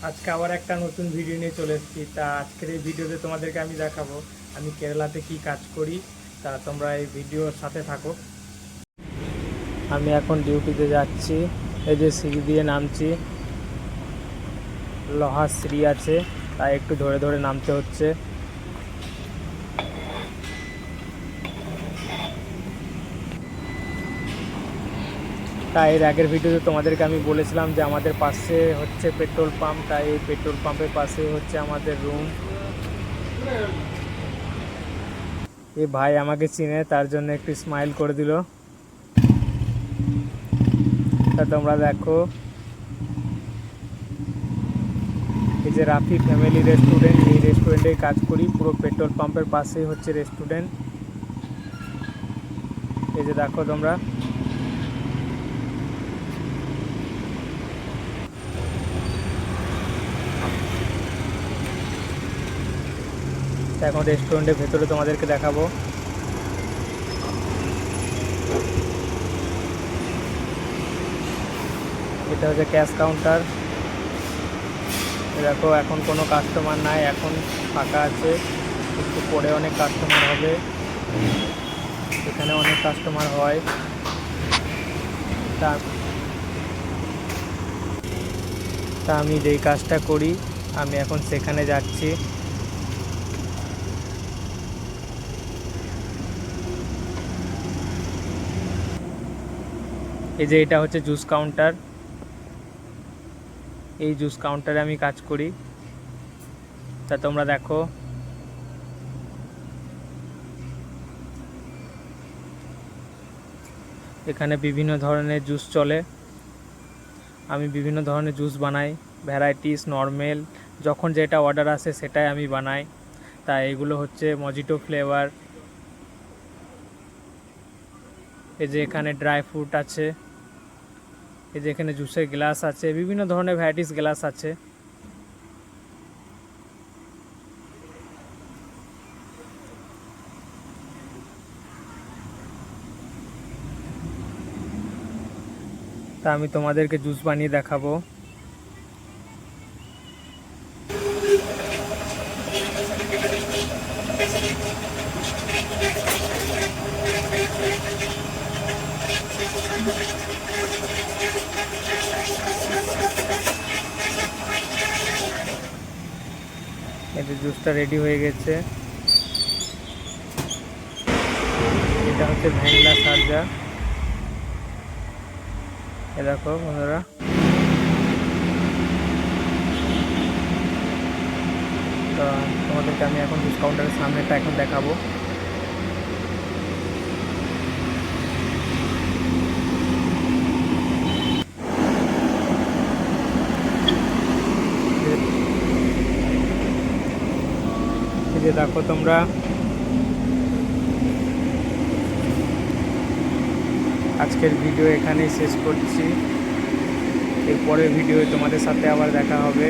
আজকে আবার একটা নতুন ভিডিও নিয়ে চলে এসেছি। তা আজকের এই ভিডিওতে তোমাদেরকে আমি দেখাবো আমি কেরালাতে কি কাজ করি। তা তোমরা এই ভিডিওর সাথে থাকো। আমি এখন ডিউটিতে যাচ্ছি, এই যে সিঁড়ি দিয়ে নামছি, লোহার সিঁড়ি আছে, তাই একটু ধরে ধরে নামতে হচ্ছে। তাই এর আগের ভিডিওতে তোমাদেরকে আমি বলেছিলাম যে আমাদের পাশে হচ্ছে পেট্রোল পাম্প, তাই এই পেট্রোল পাম্পের পাশে হচ্ছে আমাদের রুম। এই ভাই আমাকে চিনে, তার জন্য একটু স্মাইল করে দিল। তা তোমরা দেখো, এই যে রাফি ফ্যামিলি রেস্টুরেন্ট, এই রেস্টুরেন্টে কাজ করি। পুরো পেট্রোল পাম্পের পাশেই হচ্ছে রেস্টুরেন্ট। এই যে দেখো তোমরা, এখন রেস্টুরেন্টের ভেতরে তোমাদেরকে দেখাবো। এটা হচ্ছে ক্যাশ কাউন্টার। দেখো এখন কোনো কাস্টমার নাই, এখন ফাঁকা আছে। একটু পরে অনেক কাস্টমার হবে, এখানে অনেক কাস্টমার হয়। তা তা আমি যেই কাজটা করি, আমি এখন সেখানে যাচ্ছি। এই যে এটা হচ্ছে জুস কাউন্টার, এই জুস কাউন্টারে আমি কাজ করি। তা তোমরা দেখো, এখানে বিভিন্ন ধরনের জুস চলে। আমি বিভিন্ন ধরনের জুস বানাই, ভ্যারাইটিস, নরমাল, যখন যেটা অর্ডার আসে সেটাই আমি বানাই। তাই এগুলো হচ্ছে মজিটো ফ্লেভার। এই যে এখানে ড্রাই ফ্রুট আছে, এই যে এখানে জুসের গ্লাস আছে, বিভিন্ন ধরনের ভ্যারাইটিস গ্লাস আছে। তা আমি তোমাদেরকে জুস বানিয়ে দেখাবো। এই যে জুসটা রেডি হয়ে গেছে। এটা হচ্ছে ভ্যানিলা সারজা। এ দেখো বন্ধুরা, তো তোমাদেরকে আমি এখন জুস কাউন্টারের সামনেটা এখন দেখাবো। এই যে দেখো তোমরা, আজকের ভিডিও এখানেই শেষ করছি। এরপরের ভিডিও তোমাদের সাথে আবার দেখা হবে।